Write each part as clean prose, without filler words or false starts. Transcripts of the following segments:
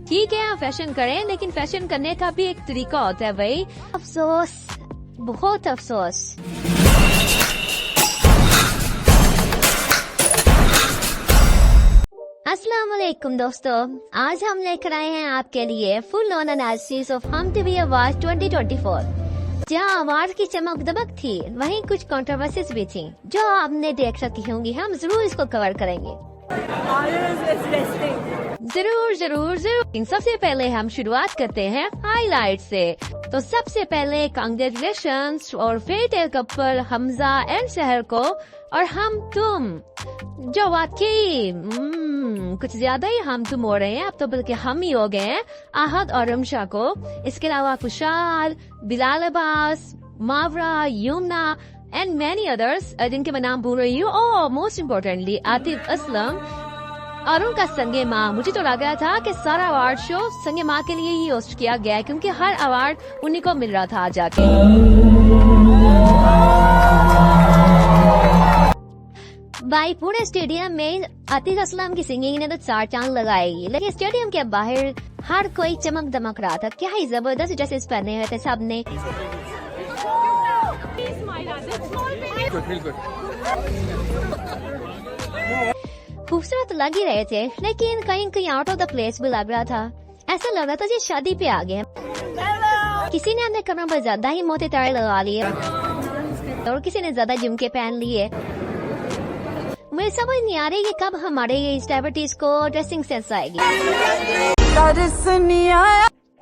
ठीक है, फैशन करें, लेकिन फैशन करने का भी एक तरीका होता है भाई। अफसोस, बहुत अफसोस। अस्सलाम वालेकुम दोस्तों, आज हम लेकर आए हैं आपके लिए फुल ऑन एनालिसिस ऑफ हम टीवी अवार्ड 2024। जहाँ अवार्ड की चमक दमक थी, वहीं कुछ कंट्रोवर्सीज भी थी जो आपने देख रखी होंगी। हम जरूर इसको कवर करेंगे। जरूर जरूर जरूर। सबसे पहले हम शुरुआत करते हैं हाईलाइट से। तो सबसे पहले कांग्रेचुलेशंस और फेटेल कपल हमजा एंड शहर को और हम तुम, जो वाकई कुछ ज्यादा ही हम तुम हो रहे हैं, अब तो बल्कि हम ही हो गए हैं, आहद और रमशा को। इसके अलावा Kushal, Bilal Abbas, Mawra, Yumna and many others जिनके मैं नाम भूल रही हूँ। और मोस्ट इम्पोर्टेंटली आतिफ असलम और उनका संगे माँ। मुझे तो लग रहा था कि सारा अवार्ड शो संगे माँ के लिए ही होस्ट किया गया है, क्योंकि हर अवार्ड उन्हीं को मिल रहा था जाके। भाई पूरे स्टेडियम में आतिफ असलम की सिंगिंग ने तो 4 चांद लगाएगी, लेकिन स्टेडियम के बाहर हर कोई चमक दमक रहा था। क्या ही जबरदस्त ड्रेसेस पहने हुए थे सबने। खूबसूरत लग ही रहे थे, लेकिन कहीं कहीं आउट ऑफ द प्लेस भी लग रहा था। ऐसा लग रहा था जैसे शादी पे आ गए। किसी ने अपने कमरों पर ज्यादा ही मोटे तारे लगा लिए और किसी ने ज्यादा झुमके पहन लिए। मुझे समझ नहीं आ रही कि कब हमारे ये सेलिब्रिटीज को ड्रेसिंग सेंस आएगी।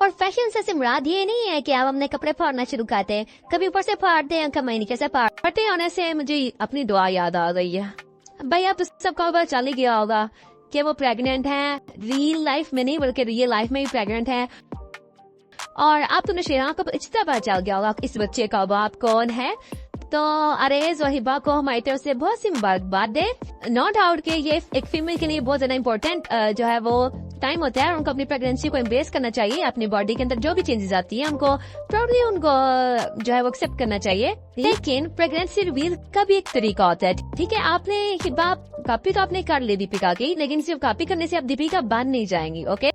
और फैशन से मुराद ये नहीं है कि आप अपने कपड़े फाड़ना शुरू करते हैं, कभी ऊपर से फाड़ते हैं, कभी नीचे से फाड़ते होने से मुझे अपनी दुआ याद आ गई है। भाई आप तो सबको पता चल ही गया होगा कि वो प्रेग्नेंट हैं, रियल लाइफ में नहीं बल्कि रियल लाइफ में ही प्रेग्नेंट हैं। और आप तो नशेरा को इतना पता चल गया होगा इस बच्चे का बाप कौन है। तो अरेज और हिबा को हमारी तरफ से बहुत सी मुबारकबाद दे। नो डाउट कि ये एक फीमेल के लिए बहुत ज्यादा इम्पोर्टेंट जो है वो टाइम होता है। उनको अपनी प्रेगनेंसी को एम्ब्रेस करना चाहिए। अपनी बॉडी के अंदर जो भी चेंजेस आती है उनको प्राउडली उनको जो है वो एक्सेप्ट करना चाहिए। लेकिन प्रेगनेंसी रिवील का भी एक तरीका होता है। ठीक है, आपने हिबा कॉपी तो आपने कर ली दीपिका की, लेकिन सिर्फ कॉपी करने से आप दीपिका बन नहीं जाएंगी। ओके,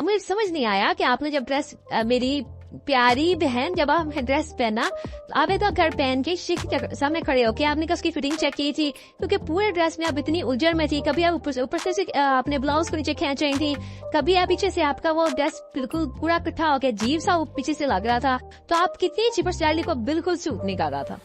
मुझे समझ नहीं आया कि आपने जब ड्रेस मेरी प्यारी बहन जब आपने ड्रेस पहना, आप तो घर पहन के शिक सामने खड़े होके आपने उसकी फिटिंग चेक की थी, क्योंकि पूरे ड्रेस में आप इतनी उलझन में थी। कभी आप ऊपर से अपने ब्लाउज को नीचे खींच रही थी, कभी आप पीछे से आपका वो ड्रेस बिल्कुल पूरा इकट्ठा होके अजीब सा पीछे से लग रहा था। तो आप कितनी अच्छी पर्सनैलिटी को बिल्कुल सूट नहीं कर रहा था।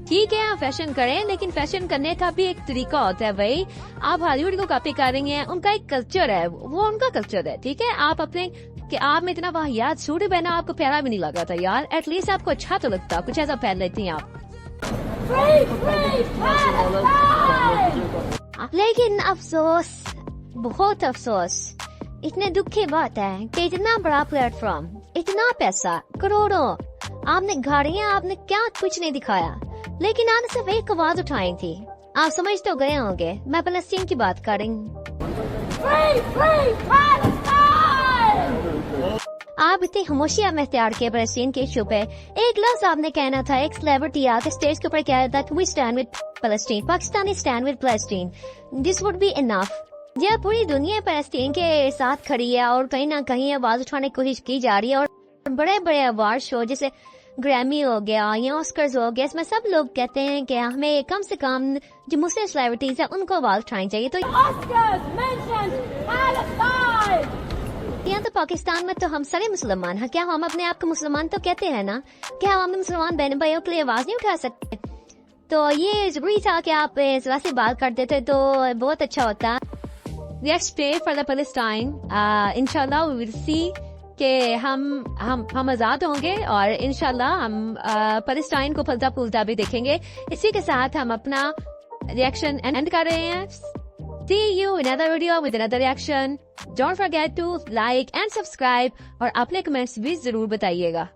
ठीक है, फैशन करें, लेकिन फैशन करने का भी एक तरीका होता है भाई। आप हॉलीवुड को कॉपी कर रही हैं, उनका एक कल्चर है, वो उनका कल्चर है। ठीक है, आप अपने कि आप में इतना वाहियात सूट पहना आपको प्यारा भी नहीं लगा था यार। एटलीस्ट आपको अच्छा तो लगता, कुछ ऐसा पहन लेती हैं आप। लेकिन अफसोस, बहुत अफसोस, इतने दुख की बात है कि इतना बड़ा प्लेटफॉर्म, इतना पैसा, करोड़ों, आपने गाड़ियाँ, आपने क्या कुछ नहीं दिखाया, लेकिन आपने सिर्फ एक आवाज उठाई थी। आप समझ तो गए होंगे, मैं फलस्तीन की बात कर रही हूँ। आप इतनी खामोशियां में इख्तियार किए फलस्तीन के इशू पे। एक लफ्ज आपने कहना था, एक सेलिब्रिटी आके स्टेज के ऊपर कह रहा था, वी स्टैंड विद फलस्तीन, पाकिस्तानी स्टैंड विद फलस्तीन, दिस वुड बी इनफ। जब पूरी दुनिया फलस्तीन के साथ खड़ी है और कहीं ना कहीं आवाज उठाने की कोशिश की जा रही है, और बड़े बड़े अवार्ड शो जैसे ग्रैमी हो गया या ऑस्कर्स हो गया, इसमें सब लोग कहते हैं कि हमें कम से कम जो मुस्लिम सेलिब्रिटीज है उनको आवाज उठानी चाहिए। तो यहाँ तो पाकिस्तान में तो हम सारे मुसलमान हैं, क्या हम अपने आप को मुसलमान तो कहते हैं ना, क्या हम मुसलमान बहन भाइयों के लिए आवाज नहीं उठा सकते? तो ये जरूरी था कि आप जरा से बात कर देते तो बहुत अच्छा होता। Let's pray for the Palestine. इंशाल्लाह we will see कि हम आजाद होंगे और इंशाल्लाह हम पैलेस्टाइन को फलता फूलता भी देखेंगे। इसी के साथ हम अपना रिएक्शन एंड कर रहे हैं। See you in another video with another reaction. Don't forget to like and subscribe और अपने कमेंट्स भी जरूर बताइएगा।